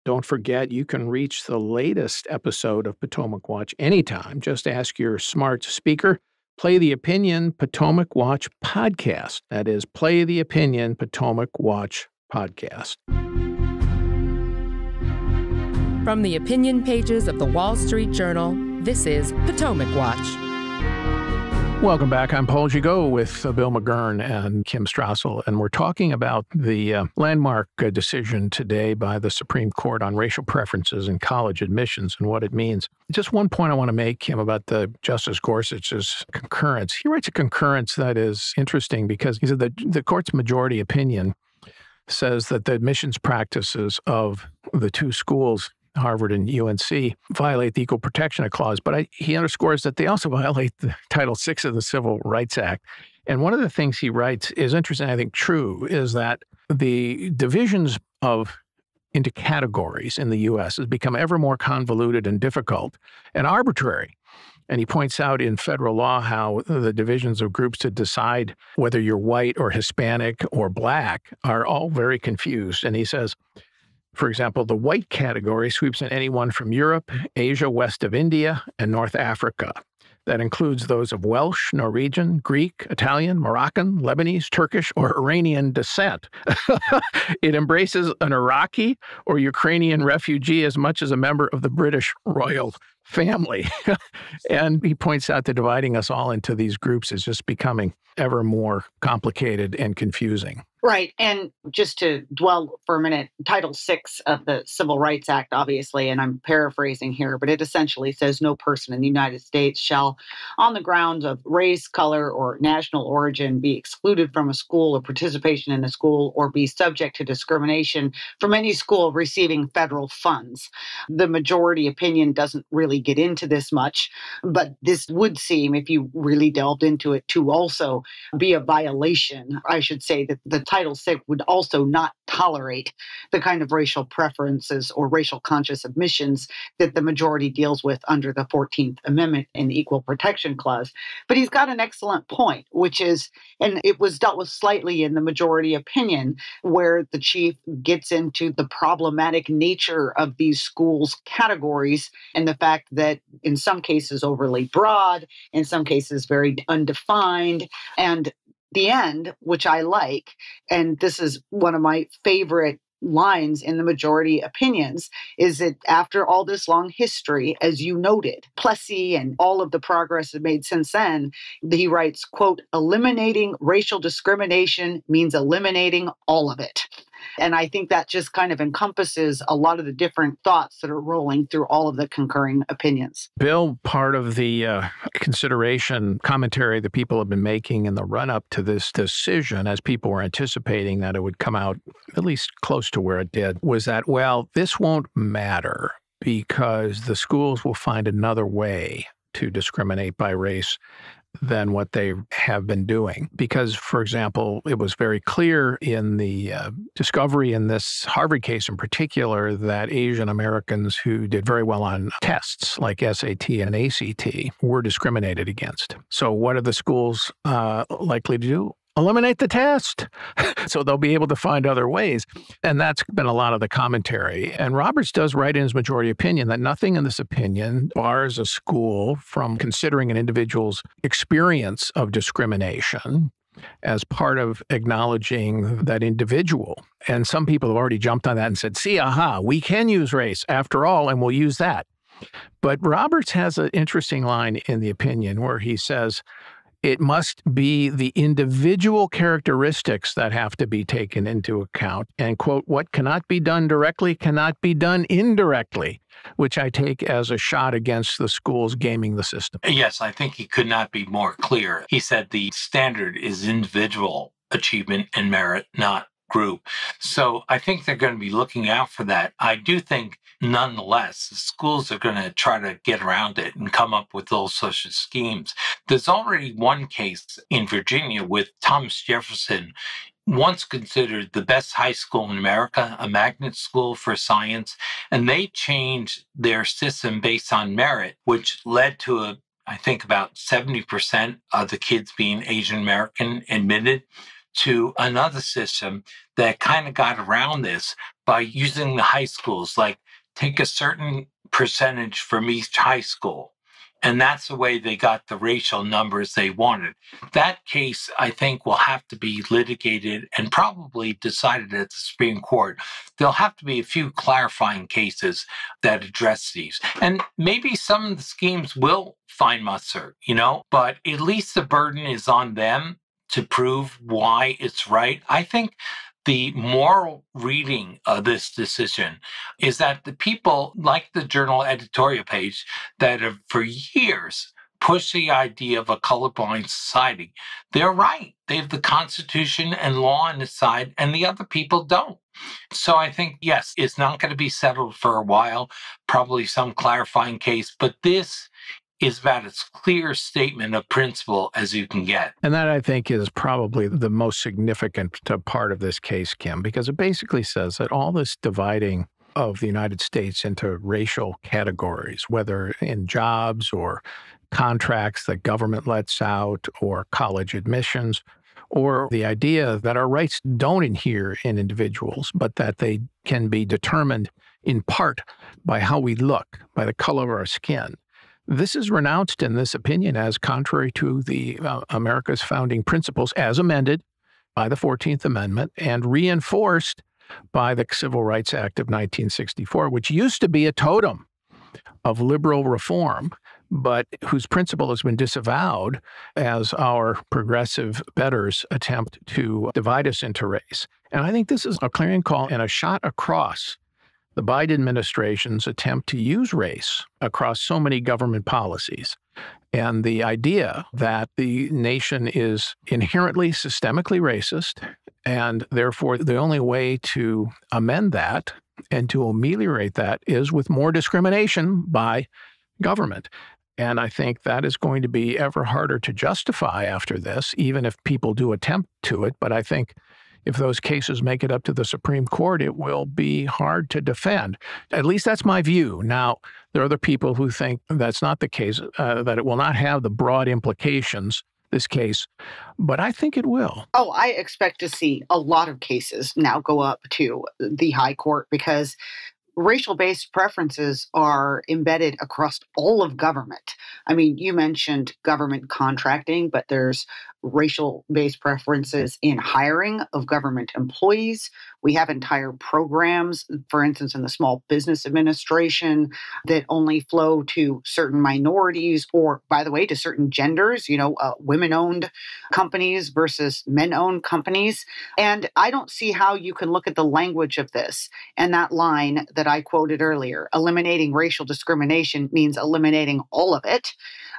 Don't forget, you can reach the latest episode of Potomac Watch anytime. Just ask your smart speaker, play the Opinion Potomac Watch podcast. That is, play the Opinion Potomac Watch podcast. From the opinion pages of the Wall Street Journal, this is Potomac Watch. Welcome back. I'm Paul Gigot with Bill McGurn and Kim Strassel, and we're talking about the landmark decision today by the Supreme Court on racial preferences in college admissions and what it means. Just one point I want to make, Kim, about the Justice Gorsuch's concurrence. He writes a concurrence that is interesting because he said that the court's majority opinion says that the admissions practices of the two schools, Harvard and UNC, violate the Equal Protection Clause, but he underscores that they also violate the Title VI of the Civil Rights Act. And one of the things he writes is interesting, I think true, is that the divisions into categories in the U.S. has become ever more convoluted and difficult and arbitrary. And he points out in federal law how the divisions of groups to decide whether you're white or Hispanic or black are all very confused. And he says, for example, the white category sweeps in anyone from Europe, Asia, west of India, and North Africa. That includes those of Welsh, Norwegian, Greek, Italian, Moroccan, Lebanese, Turkish, or Iranian descent. It embraces an Iraqi or Ukrainian refugee as much as a member of the British royal family. And he points out that dividing us all into these groups is just becoming ever more complicated and confusing. Right. And just to dwell for a minute, Title VI of the Civil Rights Act, obviously, and I'm paraphrasing here, but it essentially says no person in the United States shall, on the grounds of race, color, or national origin, be excluded from a school or participation in a school or be subject to discrimination from any school receiving federal funds. The majority opinion doesn't really get into this much, but this would seem, if you really delved into it, to also be a violation. I should say that the Title VI would also not tolerate the kind of racial preferences or racial conscious admissions that the majority deals with under the 14th Amendment and the Equal Protection Clause. But he's got an excellent point, which is, and it was dealt with slightly in the majority opinion, where the chief gets into the problematic nature of these schools' categories and the fact that in some cases overly broad, in some cases very undefined, and the end, which I like, and this is one of my favorite lines in the majority opinions, is that after all this long history, as you noted, Plessy and all of the progress made since then, he writes, quote, eliminating racial discrimination means eliminating all of it. And I think that just kind of encompasses a lot of the different thoughts that are rolling through all of the concurring opinions. Bill, part of the consideration, commentary that people have been making in the run-up to this decision, as people were anticipating that it would come out at least close to where it did, was that, well, this won't matter because the schools will find another way to discriminate by race than what they have been doing. Because, for example, it was very clear in the discovery in this Harvard case in particular that Asian Americans who did very well on tests like SAT and ACT were discriminated against. So what are the schools likely to do? Eliminate the test. So they'll be able to find other ways. And that's been a lot of the commentary. And Roberts does write in his majority opinion that nothing in this opinion bars a school from considering an individual's experience of discrimination as part of acknowledging that individual. And some people have already jumped on that and said, see, aha, we can use race after all, and we'll use that. But Roberts has an interesting line in the opinion where he says, it must be the individual characteristics that have to be taken into account. And, quote, what cannot be done directly cannot be done indirectly, which I take as a shot against the schools gaming the system. Yes, I think he could not be more clear. He said the standard is individual achievement and merit, not group. So I think they're going to be looking out for that. I do think, nonetheless, the schools are going to try to get around it and come up with those social schemes. There's already one case in Virginia with Thomas Jefferson, once considered the best high school in America, a magnet school for science, and they changed their system based on merit, which led to I think about 70% of the kids being Asian American admitted, to another system that kind of got around this, by using the high schools, like take a certain percentage from each high school. And that's the way they got the racial numbers they wanted. That case, I think, will have to be litigated and probably decided at the Supreme Court. There'll have to be a few clarifying cases that address these. And maybe some of the schemes will find muster, but at least the burden is on them to prove why it's right. I think the moral reading of this decision is that the people, like the Journal editorial page, that have for years pushed the idea of a colorblind society, they're right. They have the Constitution and law on their side, and the other people don't. So I think, yes, it's not going to be settled for a while, probably some clarifying case, but this is about as clear statement of principle as you can get. And that, I think, is probably the most significant part of this case, Kim, because it basically says that all this dividing of the United States into racial categories, whether in jobs or contracts that government lets out or college admissions, or the idea that our rights don't adhere in individuals, but that they can be determined in part by how we look, by the color of our skin. This is renounced in this opinion as contrary to the America's founding principles as amended by the 14th Amendment and reinforced by the Civil Rights Act of 1964, which used to be a totem of liberal reform, but whose principle has been disavowed as our progressive betters attempt to divide us into race. And I think this is a clarion call and a shot across the Biden administration's attempt to use race across so many government policies. And the idea that the nation is inherently systemically racist, and therefore the only way to amend that and to ameliorate that is with more discrimination by government. And I think that is going to be ever harder to justify after this, even if people do attempt to it. But I think if those cases make it up to the Supreme Court, it will be hard to defend. At least that's my view. Now, there are other people who think that's not the case, that it will not have the broad implications, this case, but I think it will. Oh, I expect to see a lot of cases now go up to the high court because racial-based preferences are embedded across all of government. I mean, you mentioned government contracting, but there's racial-based preferences in hiring of government employees. We have entire programs, for instance, in the Small Business Administration that only flow to certain minorities or, by the way, to certain genders, women-owned companies versus men-owned companies. And I don't see how you can look at the language of this and that line that I quoted earlier, eliminating racial discrimination means eliminating all of it,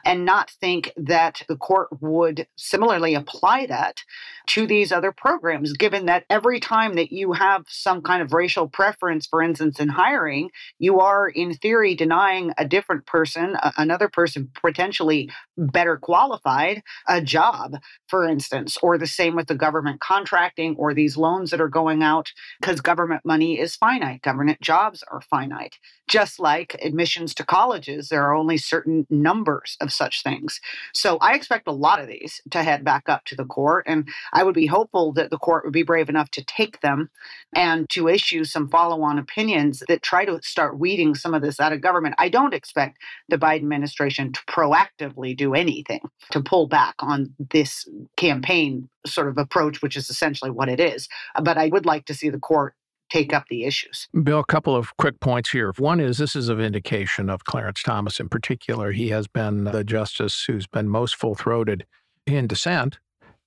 and not think that the court would similarly apply that to these other programs, given that every time that you have some kind of racial preference, for instance, in hiring, you are in theory denying a different person, another person potentially better qualified, a job, for instance, or the same with the government contracting or these loans that are going out because government money is finite. Government jobs are finite. Just like admissions to colleges, there are only certain numbers of such things. So I expect a lot of these to head back up to the court, and I would be hopeful that the court would be brave enough to take them and to issue some follow-on opinions that try to start weeding some of this out of government. I don't expect the Biden administration to proactively do anything to pull back on this campaign sort of approach, which is essentially what it is. But I would like to see the court take up the issues. Bill, a couple of quick points here. One is this is a vindication of Clarence Thomas in particular. He has been the justice who's been most full-throated in dissent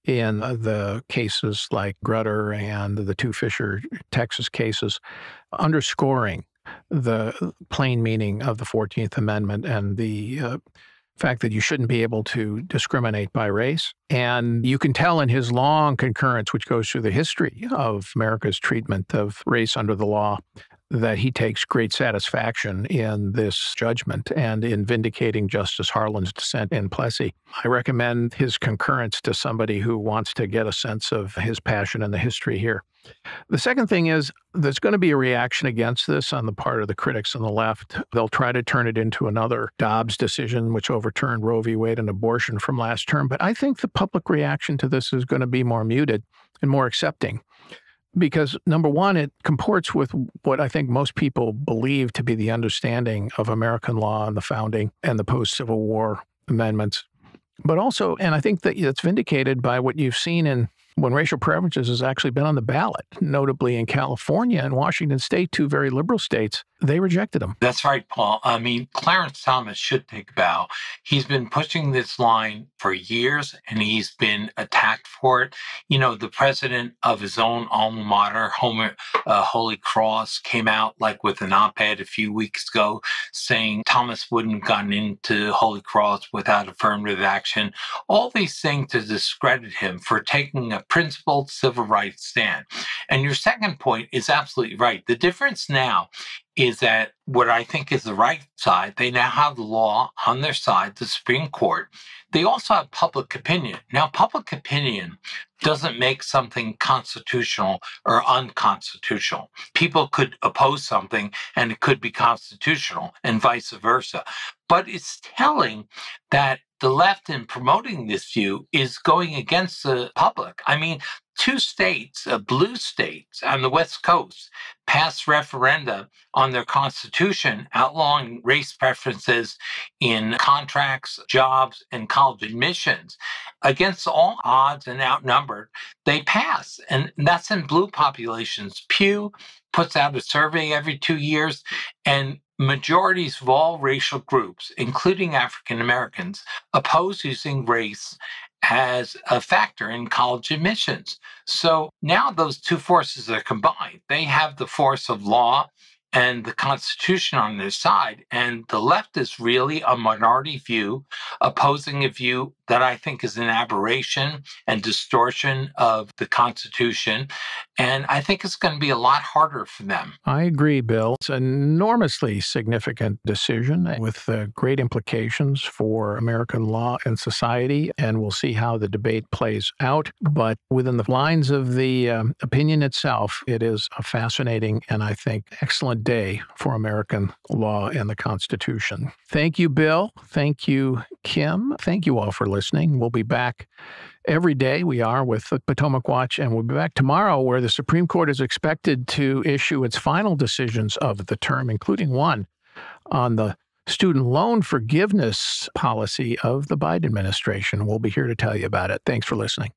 in the cases like Grutter and the two Fisher, Texas cases, underscoring the plain meaning of the 14th Amendment and the fact that you shouldn't be able to discriminate by race. And you can tell in his long concurrence, which goes through the history of America's treatment of race under the law, that he takes great satisfaction in this judgment and in vindicating Justice Harlan's dissent in Plessy. I recommend his concurrence to somebody who wants to get a sense of his passion and the history here. The second thing is there's going to be a reaction against this on the part of the critics on the left. They'll try to turn it into another Dobbs decision, which overturned Roe v. Wade and abortion from last term. But I think the public reaction to this is going to be more muted and more accepting. because, number one, it comports with what I think most people believe to be the understanding of American law and the founding and the post-Civil War amendments. But also, and I think that it's vindicated by what you've seen in when racial preferences has actually been on the ballot, notably in California and Washington State, two very liberal states, they rejected them. That's right, Paul. I mean, Clarence Thomas should take a bow. He's been pushing this line for years, and he's been attacked for it. You know, the president of his own alma mater, Holy Cross, came out like with an op-ed a few weeks ago saying Thomas wouldn't have gotten into Holy Cross without affirmative action. All these things to discredit him for taking a principled civil rights stand. And your second point is absolutely right. The difference now is that what I think is the right side, they now have the law on their side, the Supreme Court. They also have public opinion. Now, public opinion doesn't make something constitutional or unconstitutional. People could oppose something and it could be constitutional and vice versa. But it's telling that the left in promoting this view is going against the public. I mean, two states, blue states on the West Coast, passed referenda on their constitution outlawing race preferences in contracts, jobs, and college admissions. Against all odds and outnumbered, they pass. And that's in blue populations. Pew puts out a survey every 2 years, and majorities of all racial groups, including African Americans, oppose using race as a factor in college admissions. So now those two forces are combined. They have the force of law and the Constitution on their side. And the left is really a minority view, opposing a view that I think is an aberration and distortion of the Constitution. And I think it's going to be a lot harder for them. I agree, Bill. It's an enormously significant decision with great implications for American law and society, and we'll see how the debate plays out. But within the lines of the opinion itself, it is a fascinating and I think excellent day for American law and the Constitution. Thank you, Bill. Thank you, Kim. Thank you all for listening. We'll be back every day. We are with the Potomac Watch, and we'll be back tomorrow where the Supreme Court is expected to issue its final decisions of the term, including one on the student loan forgiveness policy of the Biden administration. We'll be here to tell you about it. Thanks for listening.